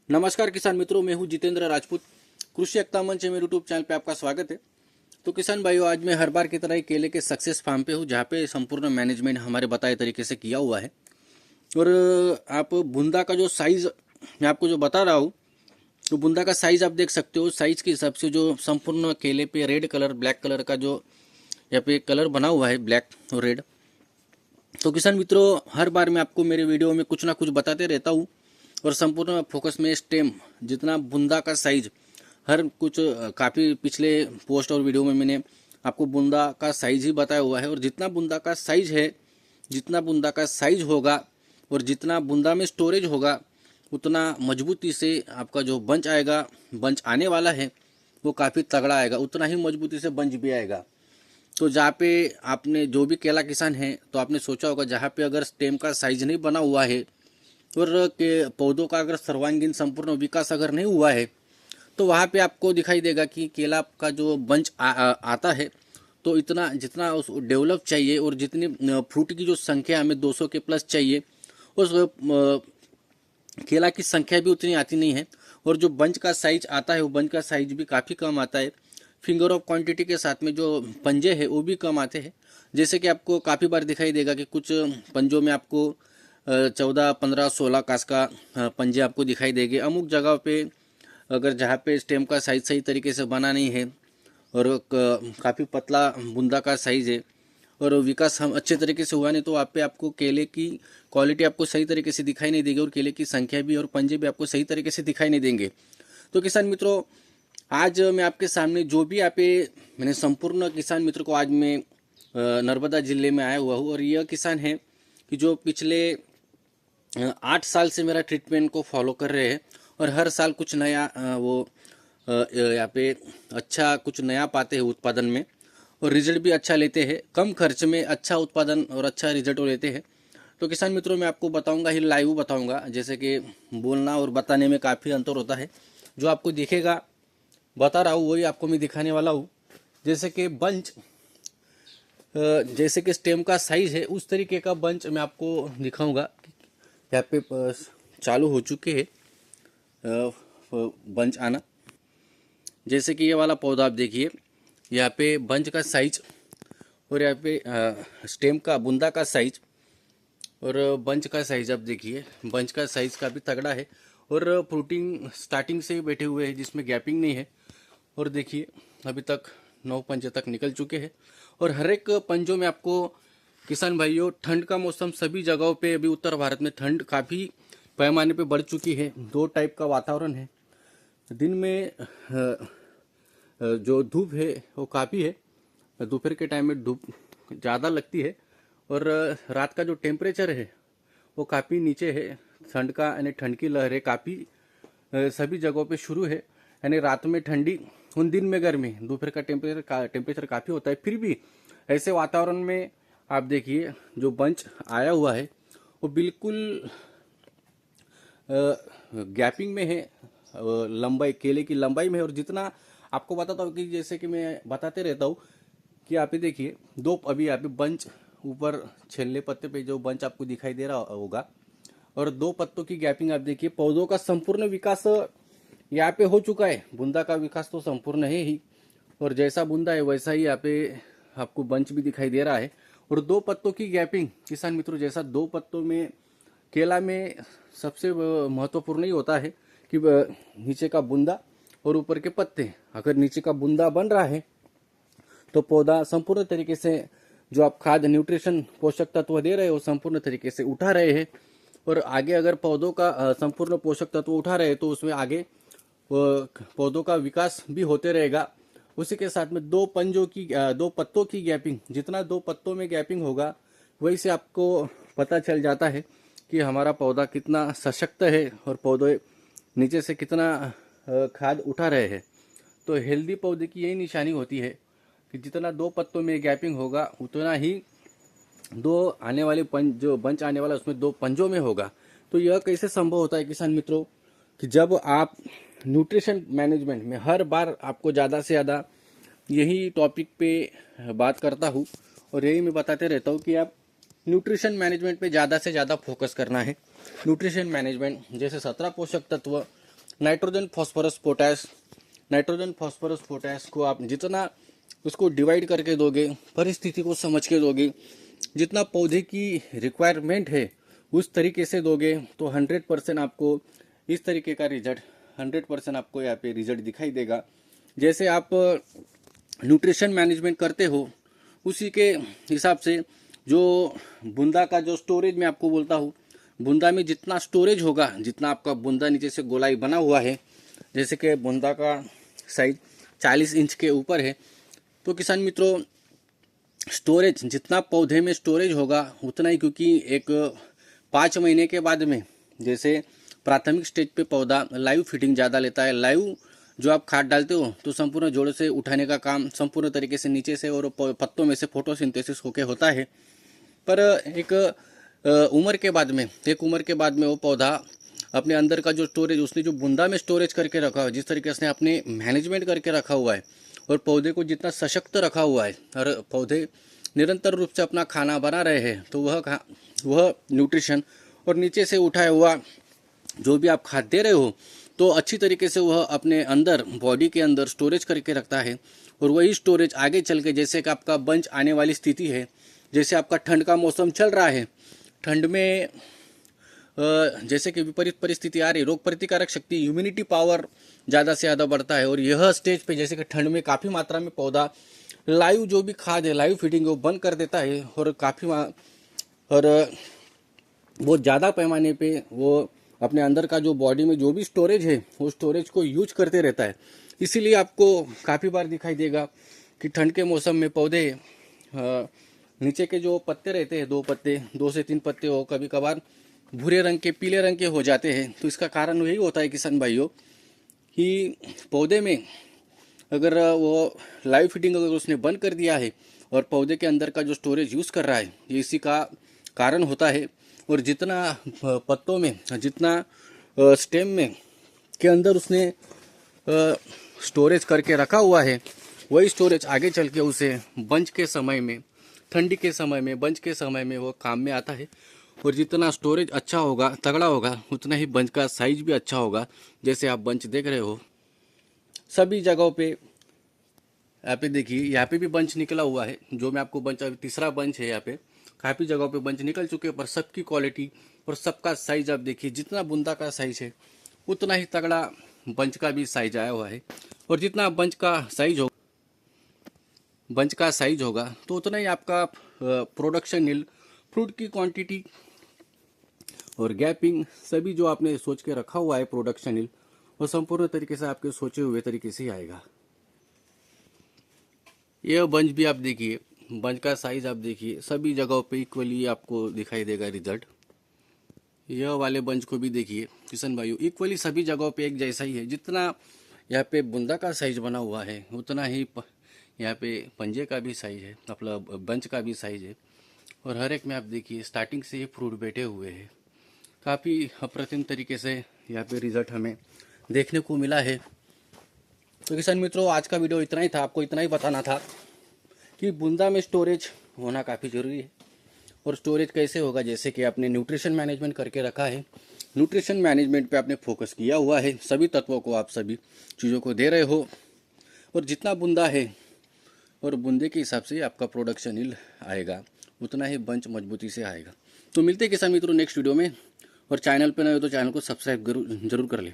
नमस्कार किसान मित्रों, मैं हूं जितेंद्र राजपूत। कृषि एकता मंच मेरे यूट्यूब चैनल पे आपका स्वागत है। तो किसान भाइयों, आज मैं हर बार की तरह ही केले के सक्सेस फार्म पे हूं, जहां पे संपूर्ण मैनेजमेंट हमारे बताए तरीके से किया हुआ है। और आप बुंदा का जो साइज मैं आपको जो बता रहा हूँ, तो बुंदा का साइज आप देख सकते हो। साइज के हिसाब से जो संपूर्ण केले पे रेड कलर, ब्लैक कलर का जो यहाँ पे कलर बना हुआ है, ब्लैक और रेड। तो किसान मित्रों, हर बार मैं आपको मेरे वीडियो में कुछ ना कुछ बताते रहता हूँ, और संपूर्ण फोकस में स्टेम जितना बुंदा का साइज हर कुछ काफ़ी पिछले पोस्ट और वीडियो में मैंने आपको बुंदा का साइज ही बताया हुआ है। और जितना बुंदा का साइज है, जितना बुंदा का साइज होगा और जितना बुंदा में स्टोरेज होगा, उतना मजबूती से आपका जो बंच आएगा, बंच आने वाला है वो काफ़ी तगड़ा आएगा, उतना ही मजबूती से बंच भी आएगा। तो जहाँ पे आपने जो भी केला किसान है, तो आपने सोचा होगा जहाँ पे अगर स्टेम का साइज नहीं बना हुआ है और के पौधों का अगर सर्वांगीण संपूर्ण विकास अगर नहीं हुआ है, तो वहाँ पे आपको दिखाई देगा कि केला का जो बंच आता है, तो इतना जितना उस डेवलप चाहिए और जितनी फ्रूट की जो संख्या हमें 200 के प्लस चाहिए, उस केला की संख्या भी उतनी आती नहीं है। और जो बंच का साइज आता है, वो बंच का साइज भी काफ़ी कम आता है। फिंगर ऑफ क्वांटिटी के साथ में जो पंजे है वो भी कम आते हैं। जैसे कि आपको काफ़ी बार दिखाई देगा कि कुछ पंजों में आपको 14, 15, 16 कास का पंजे आपको दिखाई देंगे। अमुक जगह पे अगर जहाँ पे स्टेम का साइज सही तरीके से बना नहीं है और काफ़ी पतला बूंदा का साइज है और विकास हम अच्छे तरीके से हुआ नहीं, तो वहाँ पे आपको केले की क्वालिटी आपको सही तरीके से दिखाई नहीं देगी और केले की संख्या भी और पंजे भी आपको सही तरीके से दिखाई नहीं देंगे। तो किसान मित्रों, आज मैं आपके सामने जो भी आप मैंने संपूर्ण किसान मित्र को आज मैं नर्मदा जिले में आया हुआ हूँ। और यह किसान है कि जो पिछले 8 साल से मेरा ट्रीटमेंट को फॉलो कर रहे हैं और हर साल कुछ नया वो यहाँ पे अच्छा कुछ नया पाते हैं उत्पादन में, और रिजल्ट भी अच्छा लेते हैं। कम खर्च में अच्छा उत्पादन और अच्छा रिजल्ट लेते हैं। तो किसान मित्रों, मैं आपको बताऊंगा ही, लाइव बताऊंगा। जैसे कि बोलना और बताने में काफ़ी अंतर होता है। जो आपको दिखेगा बता रहा हूँ, वही आपको मैं दिखाने वाला हूँ। जैसे कि बंच, जैसे कि स्टेम का साइज है, उस तरीके का बंच मैं आपको दिखाऊंगा। यहाँ पे चालू हो चुके हैं बंच आना। जैसे कि ये वाला पौधा आप देखिए, यहाँ पे बंच का साइज और यहाँ पे स्टेम का बूंदा का साइज और बंच का साइज आप देखिए। बंच का साइज काफ़ी तगड़ा है और फ्रूटिंग स्टार्टिंग से ही बैठे हुए हैं, जिसमें गैपिंग नहीं है। और देखिए अभी तक 9 पंजे तक निकल चुके हैं। और हर एक पंजों में आपको किसान भाइयों, ठंड का मौसम सभी जगहों पे, अभी उत्तर भारत में ठंड काफ़ी पैमाने पे बढ़ चुकी है। 2 टाइप का वातावरण है। दिन में जो धूप है वो काफ़ी है, दोपहर के टाइम में धूप ज़्यादा लगती है। और रात का जो टेम्परेचर है वो काफ़ी नीचे है। ठंड का यानी ठंड की लहरें काफ़ी सभी जगहों पे शुरू है। यानी रात में ठंडी, उन दिन में गर्मी, दोपहर का टेम्परेचर काफ़ी होता है। फिर भी ऐसे वातावरण में आप देखिए जो बंच आया हुआ है वो बिल्कुल गैपिंग में है, लंबाई, केले की लंबाई में है। और जितना आपको बताता हूँ कि जैसे कि मैं बताते रहता हूँ कि आप ये देखिए, दो अभी यहाँ पे बंच ऊपर छेले पत्ते पे जो बंच आपको दिखाई दे रहा होगा, और 2 पत्तों की गैपिंग आप देखिए। पौधों का संपूर्ण विकास यहाँ पे हो चुका है। बूंदा का विकास तो संपूर्ण है ही, और जैसा बूंदा है वैसा ही यहाँ पे आपको बंच भी दिखाई दे रहा है। और 2 पत्तों की गैपिंग किसान मित्रों, जैसा 2 पत्तों में केला में सबसे महत्वपूर्ण ही होता है कि नीचे का बूंदा और ऊपर के पत्ते। अगर नीचे का बूंदा बन रहा है तो पौधा संपूर्ण तरीके से जो आप खाद, न्यूट्रिशन, पोषक तत्व दे रहे हो, संपूर्ण तरीके से उठा रहे हैं। और आगे अगर पौधों का संपूर्ण पोषक तत्व उठा रहे हैं, तो उसमें आगे पौधों का विकास भी होते रहेगा। उसी के साथ में 2 पंजों की 2 पत्तों की गैपिंग, जितना 2 पत्तों में गैपिंग होगा, वही से आपको पता चल जाता है कि हमारा पौधा कितना सशक्त है और पौधे नीचे से कितना खाद उठा रहे हैं। तो हेल्दी पौधे की यही निशानी होती है कि जितना 2 पत्तों में गैपिंग होगा, उतना ही 2 आने वाले पंच, जो बंच आने वाला उसमें 2 पंजों में होगा। तो यह कैसे संभव होता है किसान मित्रों, कि जब आप न्यूट्रिशन मैनेजमेंट में, हर बार आपको ज़्यादा से ज़्यादा यही टॉपिक पे बात करता हूँ और यही मैं बताते रहता हूँ कि आप न्यूट्रिशन मैनेजमेंट पे ज़्यादा से ज़्यादा फोकस करना है। न्यूट्रिशन मैनेजमेंट जैसे 17 पोषक तत्व nitrogen phosphorus potash, nitrogen phosphorus potash को आप जितना उसको डिवाइड करके दोगे, परिस्थिति को समझ के दोगे, जितना पौधे की रिक्वायरमेंट है उस तरीके से दोगे तो 100% आपको इस तरीके का रिजल्ट 100% आपको यहाँ पे रिजल्ट दिखाई देगा। जैसे आप न्यूट्रिशन मैनेजमेंट करते हो उसी के हिसाब से जो बूंदा का जो स्टोरेज मैं आपको बोलता हूँ, बूंदा में जितना स्टोरेज होगा, जितना आपका बूंदा नीचे से गोलाई बना हुआ है, जैसे कि बूंदा का साइज 40 इंच के ऊपर है, तो किसान मित्रों स्टोरेज जितना पौधे में स्टोरेज होगा उतना ही, क्योंकि एक 5 महीने के बाद में जैसे प्राथमिक स्टेज पे पौधा लाइव फीडिंग ज़्यादा लेता है। लाइव जो आप खाद डालते हो तो संपूर्ण जोड़ से उठाने का काम संपूर्ण तरीके से नीचे से और पत्तों में से फोटोसिंथेसिस होके होता है। पर एक उम्र के बाद में वो पौधा अपने अंदर का जो स्टोरेज उसने जो बूंदा में स्टोरेज करके रखा है, जिस तरीके से आपने मैनेजमेंट करके रखा हुआ है और पौधे को जितना सशक्त रखा हुआ है और पौधे निरंतर रूप से अपना खाना बना रहे हैं, तो वह न्यूट्रिशन और नीचे से उठाया हुआ जो भी आप खाद दे रहे हो तो अच्छी तरीके से वह अपने अंदर बॉडी के अंदर स्टोरेज करके रखता है। और वही स्टोरेज आगे चल के जैसे कि आपका बंच आने वाली स्थिति है, जैसे आपका ठंड का मौसम चल रहा है, ठंड में जैसे कि विपरीत परिस्थिति आ रही, रोग प्रतिकारक शक्ति इम्यूनिटी पावर ज़्यादा से ज़्यादा बढ़ता है। और यह स्टेज पे जैसे कि ठंड में काफ़ी मात्रा में पौधा लाइव जो भी खाद है, लाइव फीडिंग वो बंद कर देता है और और वो ज़्यादा पैमाने पे वो अपने अंदर का जो बॉडी में जो भी स्टोरेज है वो स्टोरेज को यूज करते रहता है। इसीलिए आपको काफ़ी बार दिखाई देगा कि ठंड के मौसम में पौधे नीचे के जो पत्ते रहते हैं, 2 से 3 पत्ते हो, कभी कभार भूरे रंग के, पीले रंग के हो जाते हैं। तो इसका कारण यही होता है किसान भाइयों कि पौधे में अगर वो लाइव फीडिंग अगर उसने बंद कर दिया है और पौधे के अंदर का जो स्टोरेज यूज़ कर रहा है, ये इसी का कारण होता है। और जितना पत्तों में, जितना स्टेम में के अंदर उसने स्टोरेज करके रखा हुआ है, वही स्टोरेज आगे चल के उसे बंच के समय में, ठंडी के समय में, बंच के समय में वो काम में आता है। और जितना स्टोरेज अच्छा होगा, तगड़ा होगा, उतना ही बंच का साइज भी अच्छा होगा। जैसे आप बंच देख रहे हो सभी जगहों पे, यहाँ पे देखिए, यहाँ पे भी बंच निकला हुआ है। जो मैं आपको बंच, अभी तीसरा बंच है, यहाँ पे काफ़ी जगहों पे बंच निकल चुके हैं, पर सबकी क्वालिटी और सबका साइज आप देखिए, जितना बूंदा का साइज है उतना ही तगड़ा बंच का भी साइज आया हुआ है। और जितना बंच का साइज होगा तो उतना ही आपका प्रोडक्शन नील, फ्रूट की क्वांटिटी और गैपिंग, सभी जो आपने सोच के रखा हुआ है प्रोडक्शन नील, वो संपूर्ण तरीके से आपके सोचे हुए तरीके से ही आएगा। यह बंच भी आप देखिए, बंच का साइज आप देखिए, सभी जगहों पे इक्वली आपको दिखाई देगा रिजल्ट। यह वाले बंच को भी देखिए किसान भाइयों, इक्वली सभी जगहों पे एक जैसा ही है। जितना यहाँ पे बूंदा का साइज बना हुआ है उतना ही यहाँ पे पंजे का भी साइज है, अपना बंच का भी साइज है। और हर एक में आप देखिए स्टार्टिंग से ही फ्रूट बैठे हुए हैं। काफ़ी अप्रतिम तरीके से यहाँ पे रिजल्ट हमें देखने को मिला है। तो किसान मित्रों, आज का वीडियो इतना ही था, आपको इतना ही बताना था कि बूंदा में स्टोरेज होना काफ़ी ज़रूरी है। और स्टोरेज कैसे होगा, जैसे कि आपने न्यूट्रिशन मैनेजमेंट करके रखा है, न्यूट्रिशन मैनेजमेंट पे आपने फोकस किया हुआ है, सभी तत्वों को आप सभी चीज़ों को दे रहे हो, और जितना बूंदा है और बूंदे के हिसाब से आपका प्रोडक्शन हिल आएगा, उतना ही बंच मजबूती से आएगा। तो मिलते हैं किसान मित्रों नेक्स्ट वीडियो में, और चैनल पर नए हो तो चैनल को सब्सक्राइब जरूर कर लें।